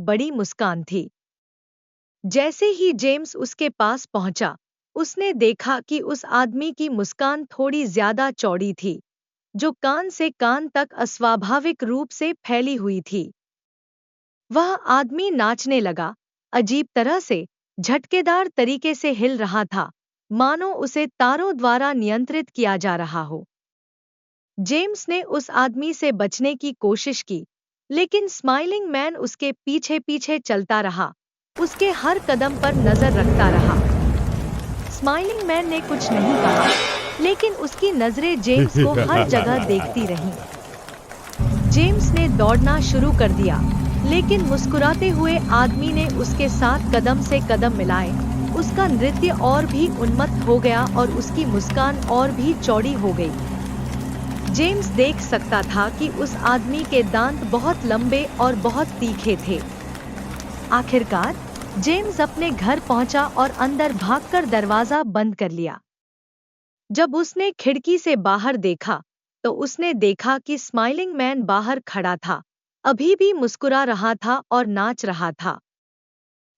बड़ी मुस्कान थी। जैसे ही जेम्स उसके पास पहुंचा, उसने देखा कि उस आदमी की मुस्कान थोड़ी ज्यादा चौड़ी थी, जो कान से कान तक अस्वाभाविक रूप से फैली हुई थी। वह आदमी नाचने लगा, अजीब तरह से, झटकेदार तरीके से हिल रहा था, मानो उसे तारों द्वारा नियंत्रित किया जा रहा हो। जेम्स ने उस आदमी से बचने की कोशिश की, लेकिन स्माइलिंग मैन उसके पीछे पीछे चलता रहा, उसके हर कदम पर नजर रखता रहा। स्माइलिंग मैन ने कुछ नहीं कहा, लेकिन उसकी नजरें जेम्स को हर जगह देखती रहीं। जेम्स ने दौड़ना शुरू कर दिया, लेकिन मुस्कुराते हुए आदमी ने उसके साथ कदम से कदम मिलाए। उसका नृत्य और भी उन्मत्त हो गया और उसकी मुस्कान और भी चौड़ी हो गई। जेम्स देख सकता था कि उस आदमी के दांत बहुत लंबे और बहुत तीखे थे। आखिरकार जेम्स अपने घर पहुंचा और अंदर भागकर दरवाजा बंद कर लिया। जब उसने खिड़की से बाहर देखा, तो उसने देखा कि स्माइलिंग मैन बाहर खड़ा था, अभी भी मुस्कुरा रहा था और नाच रहा था।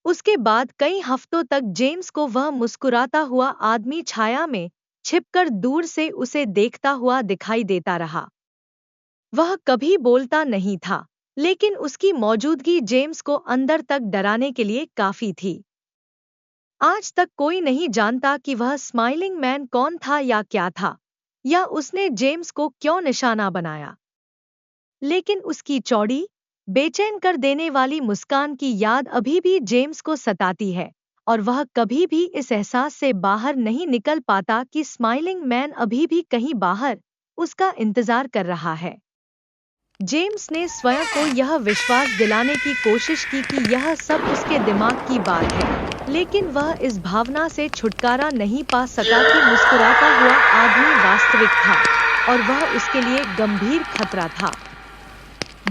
उसके बाद कई हफ्तों तक जेम्स को वह मुस्कुराता हुआ आदमी छाया में छिपकर दूर से उसे देखता हुआ दिखाई देता रहा। वह कभी बोलता नहीं था, लेकिन उसकी मौजूदगी जेम्स को अंदर तक डराने के लिए काफी थी। आज तक कोई नहीं जानता कि वह स्माइलिंग मैन कौन था या क्या था, या उसने जेम्स को क्यों निशाना बनाया। लेकिन उसकी चौड़ी, बेचैन कर देने वाली मुस्कान की याद अभी भी जेम्स को सताती है, और वह कभी भी इस एहसास से बाहर नहीं निकल पाता कि स्माइलिंग मैन अभी भी कहीं बाहर उसका इंतजार कर रहा है। जेम्स ने स्वयं को यह विश्वास दिलाने की कोशिश की कि यह सब उसके दिमाग की बात है, लेकिन वह इस भावना से छुटकारा नहीं पा सका कि मुस्कुराता हुआ आदमी वास्तविक था, और वह उसके लिए गंभीर खतरा था।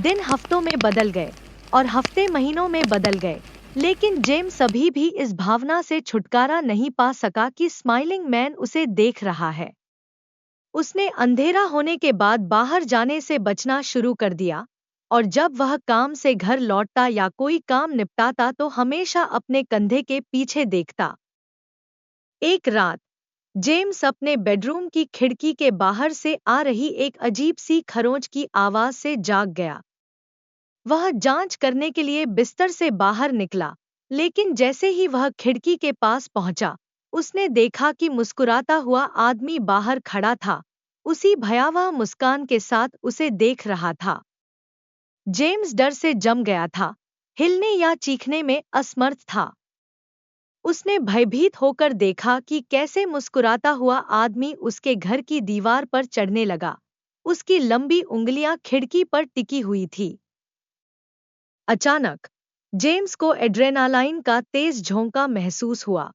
दिन हफ्तों में बदल गए, और हफ्ते महीनों में बदल गए, लेकिन जेम्स अभी भी इस भावना से छुटकारा नहीं पा सका कि स्माइलिंग मैन उसे देख रहा है। उसने अंधेरा होने के बाद बाहर जाने से बचना शुरू कर दिया, और जब वह काम से घर लौटता या कोई काम निपटाता तो हमेशा अपने कंधे के पीछे देखता। एक रात जेम्स अपने बेडरूम की खिड़की के बाहर से आ रही एक अजीब सी खरोंच की आवाज से जाग गया। वह जांच करने के लिए बिस्तर से बाहर निकला, लेकिन जैसे ही वह खिड़की के पास पहुंचा, उसने देखा कि मुस्कुराता हुआ आदमी बाहर खड़ा था, उसी भयावह मुस्कान के साथ उसे देख रहा था। जेम्स डर से जम गया था, हिलने या चीखने में असमर्थ था। उसने भयभीत होकर देखा कि कैसे मुस्कुराता हुआ आदमी उसके घर की दीवार पर चढ़ने लगा। उसकी लंबी उंगलियां खिड़की पर टिकी हुई थी। अचानक जेम्स को एड्रेनालाइन का तेज झोंका महसूस हुआ।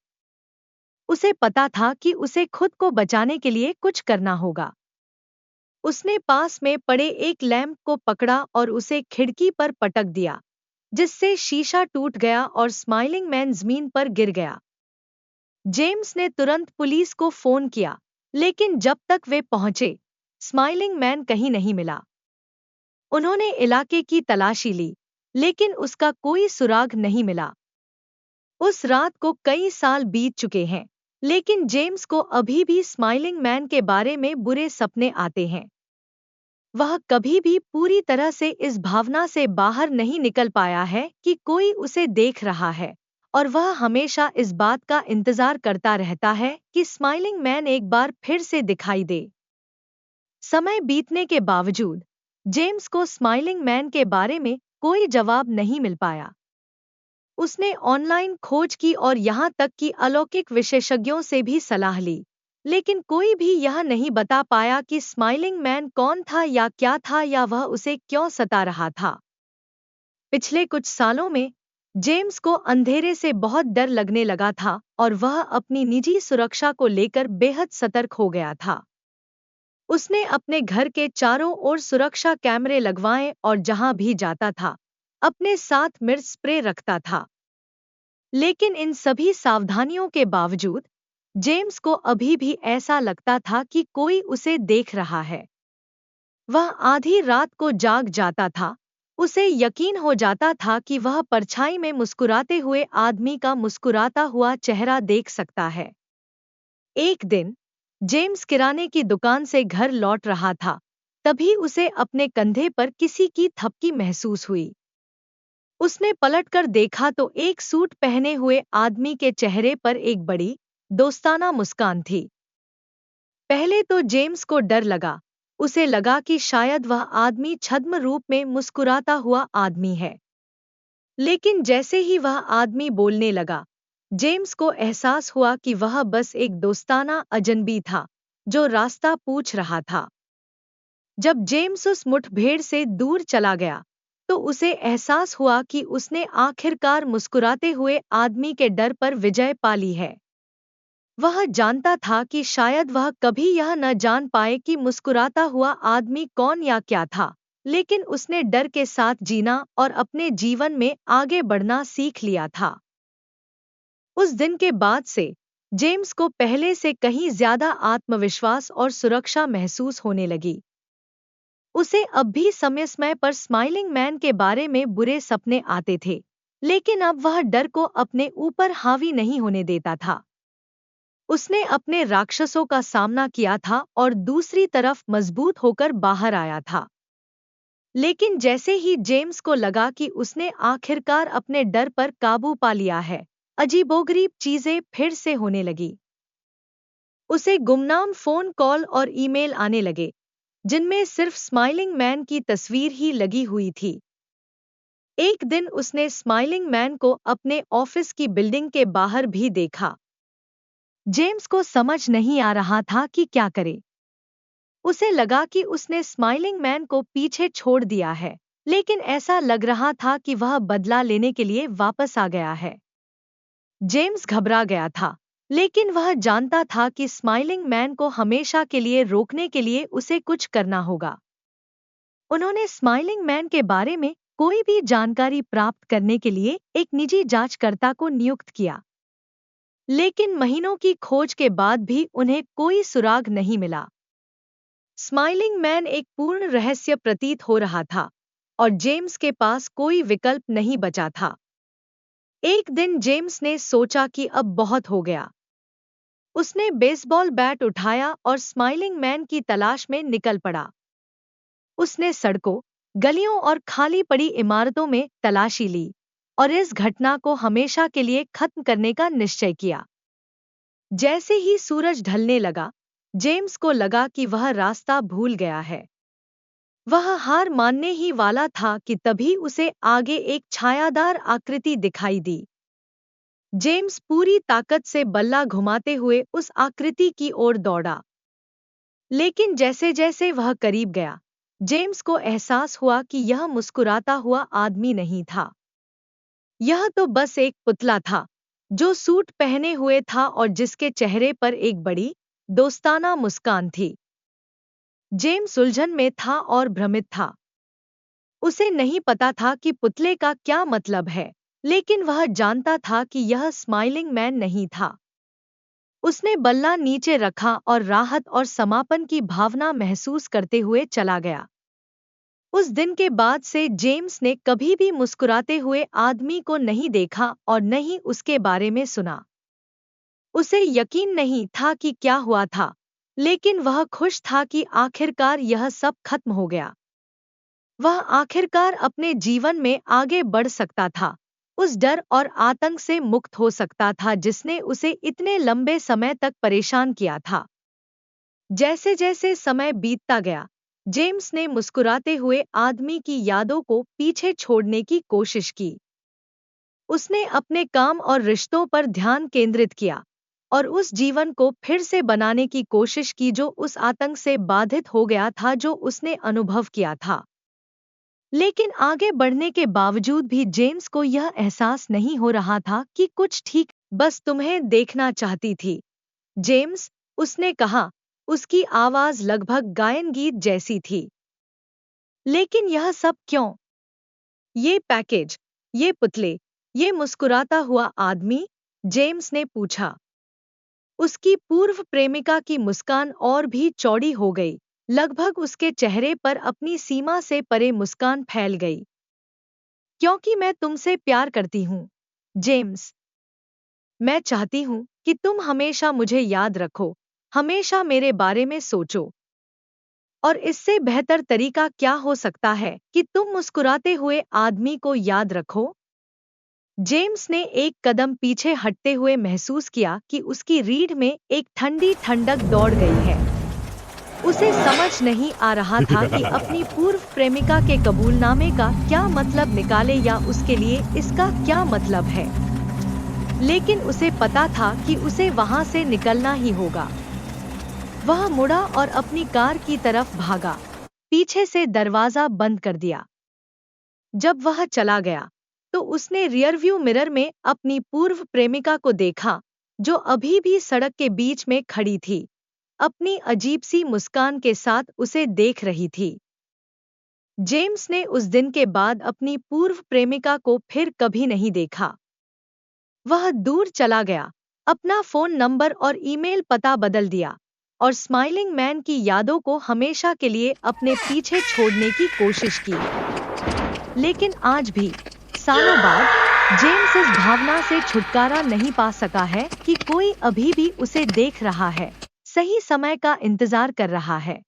उसे पता था कि उसे खुद को बचाने के लिए कुछ करना होगा। उसने पास में पड़े एक लैंप को पकड़ा और उसे खिड़की पर पटक दिया, जिससे शीशा टूट गया और स्माइलिंग मैन जमीन पर गिर गया। जेम्स ने तुरंत पुलिस को फोन किया, लेकिन जब तक वे पहुंचे, स्माइलिंग मैन कहीं नहीं मिला। उन्होंने इलाके की तलाशी ली, लेकिन उसका कोई सुराग नहीं मिला। उस रात को कई साल बीत चुके हैं, लेकिन जेम्स को अभी भी स्माइलिंग मैन के बारे में बुरे सपने आते हैं। वह कभी भी पूरी तरह से इस भावना से बाहर नहीं निकल पाया है कि कोई उसे देख रहा है, और वह हमेशा इस बात का इंतजार करता रहता है कि स्माइलिंग मैन एक बार फिर से दिखाई दे। समय बीतने के बावजूद जेम्स को स्माइलिंग मैन के बारे में कोई जवाब नहीं मिल पाया। उसने ऑनलाइन खोज की और यहाँ तक कि अलौकिक विशेषज्ञों से भी सलाह ली, लेकिन कोई भी यह नहीं बता पाया कि स्माइलिंग मैन कौन था या क्या था, या वह उसे क्यों सता रहा था। पिछले कुछ सालों में जेम्स को अंधेरे से बहुत डर लगने लगा था, और वह अपनी निजी सुरक्षा को लेकर बेहद सतर्क हो गया था। उसने अपने घर के चारों ओर सुरक्षा कैमरे लगवाए और जहां भी जाता था, अपने साथ मिर्च स्प्रे रखता था। लेकिन इन सभी सावधानियों के बावजूद जेम्स को अभी भी ऐसा लगता था कि कोई उसे देख रहा है। वह आधी रात को जाग जाता था, उसे यकीन हो जाता था कि वह परछाई में मुस्कुराते हुए आदमी का मुस्कुराता हुआ चेहरा देख सकता है। एक दिन जेम्स किराने की दुकान से घर लौट रहा था, तभी उसे अपने कंधे पर किसी की थपकी महसूस हुई। उसने पलटकर देखा तो एक सूट पहने हुए आदमी के चेहरे पर एक बड़ी, दोस्ताना मुस्कान थी। पहले तो जेम्स को डर लगा। उसे लगा कि शायद वह आदमी छद्म रूप में मुस्कुराता हुआ आदमी है। लेकिन जैसे ही वह आदमी बोलने लगा, जेम्स को एहसास हुआ कि वह बस एक दोस्ताना अजनबी था, जो रास्ता पूछ रहा था। जब जेम्स उस मुठभेड़ से दूर चला गया, तो उसे एहसास हुआ कि उसने आखिरकार मुस्कुराते हुए आदमी के डर पर विजय पा ली है। वह जानता था कि शायद वह कभी यह न जान पाए कि मुस्कुराता हुआ आदमी कौन या क्या था, लेकिन उसने डर के साथ जीना और अपने जीवन में आगे बढ़ना सीख लिया था। उस दिन के बाद से जेम्स को पहले से कहीं ज्यादा आत्मविश्वास और सुरक्षा महसूस होने लगी। उसे अब भी समय समय पर स्माइलिंग मैन के बारे में बुरे सपने आते थे, लेकिन अब वह डर को अपने ऊपर हावी नहीं होने देता था। उसने अपने राक्षसों का सामना किया था और दूसरी तरफ मजबूत होकर बाहर आया था। लेकिन जैसे ही जेम्स को लगा कि उसने आखिरकार अपने डर पर काबू पा लिया है, अजीबोगरीब चीजें फिर से होने लगी। उसे गुमनाम फोन कॉल और ईमेल आने लगे, जिनमें सिर्फ स्माइलिंग मैन की तस्वीर ही लगी हुई थी। एक दिन उसने स्माइलिंग मैन को अपने ऑफिस की बिल्डिंग के बाहर भी देखा। जेम्स को समझ नहीं आ रहा था कि क्या करे। उसे लगा कि उसने स्माइलिंग मैन को पीछे छोड़ दिया है, लेकिन ऐसा लग रहा था कि वह बदला लेने के लिए वापस आ गया है। जेम्स घबरा गया था, लेकिन वह जानता था कि स्माइलिंग मैन को हमेशा के लिए रोकने के लिए उसे कुछ करना होगा। उन्होंने स्माइलिंग मैन के बारे में कोई भी जानकारी प्राप्त करने के लिए एक निजी जांचकर्ता को नियुक्त किया। लेकिन महीनों की खोज के बाद भी उन्हें कोई सुराग नहीं मिला। स्माइलिंग मैन एक पूर्ण रहस्य प्रतीत हो रहा था, और जेम्स के पास कोई विकल्प नहीं बचा था। एक दिन जेम्स ने सोचा कि अब बहुत हो गया। उसने बेसबॉल बैट उठाया और स्माइलिंग मैन की तलाश में निकल पड़ा। उसने सड़कों, गलियों और खाली पड़ी इमारतों में तलाशी ली और इस घटना को हमेशा के लिए खत्म करने का निश्चय किया। जैसे ही सूरज ढलने लगा, जेम्स को लगा कि वह रास्ता भूल गया है। वह हार मानने ही वाला था कि तभी उसे आगे एक छायादार आकृति दिखाई दी। जेम्स पूरी ताकत से बल्ला घुमाते हुए उस आकृति की ओर दौड़ा। लेकिन जैसे जैसे वह करीब गया, जेम्स को एहसास हुआ कि यह मुस्कुराता हुआ आदमी नहीं था। यह तो बस एक पुतला था, जो सूट पहने हुए था और जिसके चेहरे पर एक बड़ी, दोस्ताना मुस्कान थी। जेम्स उलझन में था और भ्रमित था। उसे नहीं पता था कि पुतले का क्या मतलब है, लेकिन वह जानता था कि यह स्माइलिंग मैन नहीं था। उसने बल्ला नीचे रखा और राहत और समापन की भावना महसूस करते हुए चला गया। उस दिन के बाद से जेम्स ने कभी भी मुस्कुराते हुए आदमी को नहीं देखा और न ही उसके बारे में सुना। उसे यकीन नहीं था कि क्या हुआ था, लेकिन वह खुश था कि आखिरकार यह सब खत्म हो गया। वह आखिरकार अपने जीवन में आगे बढ़ सकता था, उस डर और आतंक से मुक्त हो सकता था जिसने उसे इतने लंबे समय तक परेशान किया था। जैसे जैसे समय बीतता गया, जेम्स ने मुस्कुराते हुए आदमी की यादों को पीछे छोड़ने की कोशिश की। उसने अपने काम और रिश्तों पर ध्यान केंद्रित किया और उस जीवन को फिर से बनाने की कोशिश की जो उस आतंक से बाधित हो गया था जो उसने अनुभव किया था। लेकिन आगे बढ़ने के बावजूद भी जेम्स को यह एहसास नहीं हो रहा था कि कुछ ठीक, बस तुम्हें देखना चाहती थी, जेम्स, उसने कहा। उसकी आवाज लगभग गायन गीत जैसी थी। लेकिन यह सब क्यों? ये पैकेज, ये पुतले, ये मुस्कुराता हुआ आदमी? जेम्स ने पूछा। उसकी पूर्व प्रेमिका की मुस्कान और भी चौड़ी हो गई, लगभग उसके चेहरे पर अपनी सीमा से परे मुस्कान फैल गई। क्योंकि मैं तुमसे प्यार करती हूँ, जेम्स। मैं चाहती हूँ कि तुम हमेशा मुझे याद रखो, हमेशा मेरे बारे में सोचो। और इससे बेहतर तरीका क्या हो सकता है कि तुम मुस्कुराते हुए आदमी को याद रखो? जेम्स ने एक कदम पीछे हटते हुए महसूस किया कि उसकी रीढ़ में एक ठंडी ठंडक दौड़ गई है। उसे समझ नहीं आ रहा था कि अपनी पूर्व प्रेमिका के कबूलनामे का क्या मतलब निकाले या उसके लिए इसका क्या मतलब है। लेकिन उसे पता था कि उसे वहां से निकलना ही होगा। वह मुड़ा और अपनी कार की तरफ भागा, पीछे से दरवाजा बंद कर दिया। जब वह चला गया, तो उसने रियरव्यू मिरर में अपनी पूर्व प्रेमिका को देखा, जो अभी भी सड़क के बीच में खड़ी थी, अपनी अजीब सी मुस्कान के साथ उसे देख रही थी। जेम्स ने उस दिन के बाद अपनी पूर्व प्रेमिका को फिर कभी नहीं देखा। वह दूर चला गया, अपना फोन नंबर और ईमेल पता बदल दिया, और स्माइलिंग मैन की यादों को हमेशा के लिए अपने पीछे छोड़ने की कोशिश की। लेकिन आज भी, सालों बाद, जेम्स इस भावना से छुटकारा नहीं पा सका है कि कोई अभी भी उसे देख रहा है, सही समय का इंतजार कर रहा है।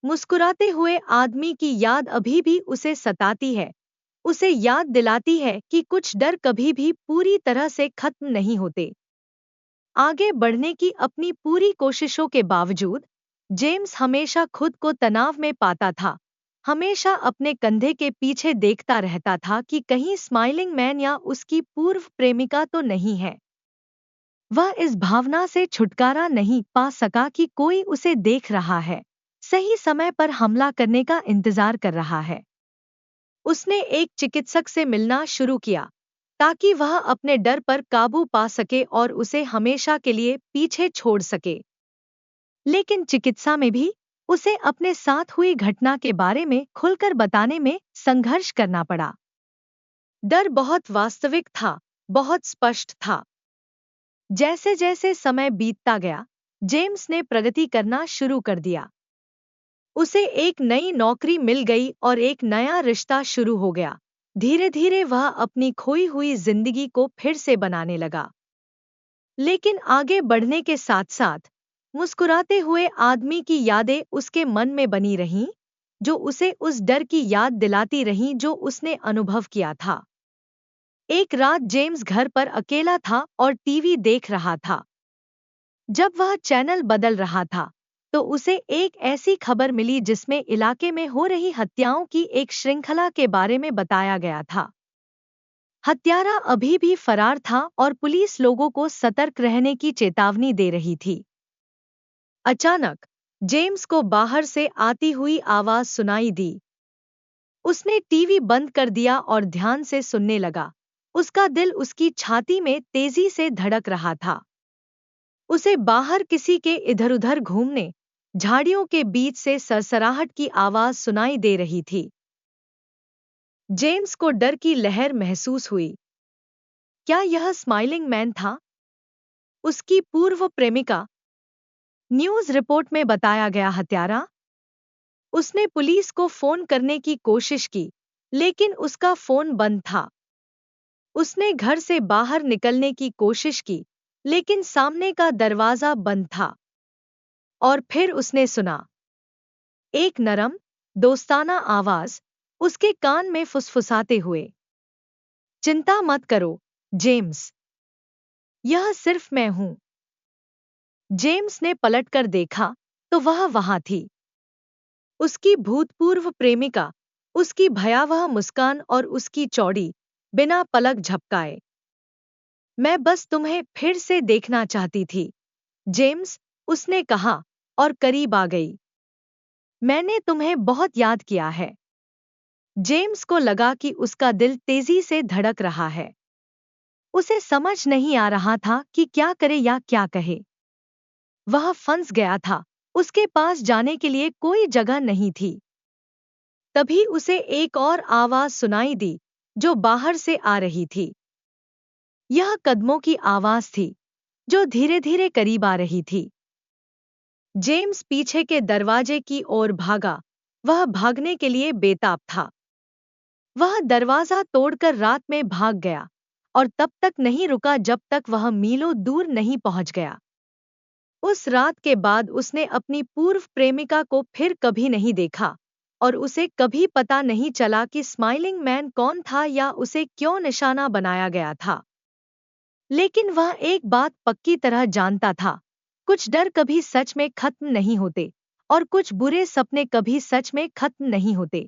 मुस्कुराते हुए आदमी की याद अभी भी उसे सताती है, उसे याद दिलाती है कि कुछ डर कभी भी पूरी तरह से खत्म नहीं होते। आगे बढ़ने की अपनी पूरी कोशिशों के बावजूद, जेम्स हमेशा खुद को तनाव में पाता था, हमेशा अपने कंधे के पीछे देखता रहता था कि कहीं स्माइलिंग मैन या उसकी पूर्व प्रेमिका तो नहीं है। वह इस भावना से छुटकारा नहीं पा सका कि कोई उसे देख रहा है, सही समय पर हमला करने का इंतजार कर रहा है। उसने एक चिकित्सक से मिलना शुरू किया, ताकि वह अपने डर पर काबू पा सके और उसे हमेशा के लिए पीछे छोड़ सके। लेकिन चिकित्सा में भी उसे अपने साथ हुई घटना के बारे में खुलकर बताने में संघर्ष करना पड़ा। डर बहुत वास्तविक था, बहुत स्पष्ट था। जैसे जैसे समय बीतता गया, जेम्स ने प्रगति करना शुरू कर दिया। उसे एक नई नौकरी मिल गई और एक नया रिश्ता शुरू हो गया। धीरे धीरे वह अपनी खोई हुई जिंदगी को फिर से बनाने लगा। लेकिन आगे बढ़ने के साथ साथ, मुस्कुराते हुए आदमी की यादें उसके मन में बनी रहीं, जो उसे उस डर की याद दिलाती रहीं जो उसने अनुभव किया था। एक रात जेम्स घर पर अकेला था और टीवी देख रहा था। जब वह चैनल बदल रहा था, तो उसे एक ऐसी खबर मिली जिसमें इलाके में हो रही हत्याओं की एक श्रृंखला के बारे में बताया गया था। हत्यारा अभी भी फरार था और पुलिस लोगों को सतर्क रहने की चेतावनी दे रही थी। अचानक, जेम्स को बाहर से आती हुई आवाज सुनाई दी। उसने टीवी बंद कर दिया और ध्यान से सुनने लगा। उसका दिल उसकी छाती में तेजी से धड़क रहा था। उसे बाहर किसी के इधर-उधर घूमने, झाड़ियों के बीच से सरसराहट की आवाज सुनाई दे रही थी। जेम्स को डर की लहर महसूस हुई। क्या यह स्माइलिंग मैन था? उसकी पूर्व प्रेमिका? न्यूज़ रिपोर्ट में बताया गया हत्यारा? उसने पुलिस को फोन करने की कोशिश की, लेकिन उसका फोन बंद था। उसने घर से बाहर निकलने की कोशिश की, लेकिन सामने का दरवाजा बंद था। और फिर उसने सुना एक नरम, दोस्ताना आवाज उसके कान में फुसफुसाते हुए, चिंता मत करो, जेम्स। यह सिर्फ मैं हूं। जेम्स ने पलटकर देखा, तो वह वहां थी। उसकी भूतपूर्व प्रेमिका, उसकी भयावह मुस्कान और उसकी चौड़ी, बिना पलक झपकाए। मैं बस तुम्हें फिर से देखना चाहती थी, जेम्स, उसने कहा, और करीब आ गई। मैंने तुम्हें बहुत याद किया है। जेम्स को लगा कि उसका दिल तेजी से धड़क रहा है। उसे समझ नहीं आ रहा था कि क्या करे या क्या कहे। वह फंस गया था, उसके पास जाने के लिए कोई जगह नहीं थी। तभी उसे एक और आवाज सुनाई दी, जो बाहर से आ रही थी। यह कदमों की आवाज थी, जो धीरे धीरे करीब आ रही थी। जेम्स पीछे के दरवाजे की ओर भागा, वह भागने के लिए बेताब था। वह दरवाजा तोड़कर रात में भाग गया और तब तक नहीं रुका जब तक वह मीलों दूर नहीं पहुंच गया। उस रात के बाद उसने अपनी पूर्व प्रेमिका को फिर कभी नहीं देखा और उसे कभी पता नहीं चला कि स्माइलिंग मैन कौन था या उसे क्यों निशाना बनाया गया था। लेकिन वह एक बात पक्की तरह जानता था, कुछ डर कभी सच में खत्म नहीं होते और कुछ बुरे सपने कभी सच में खत्म नहीं होते।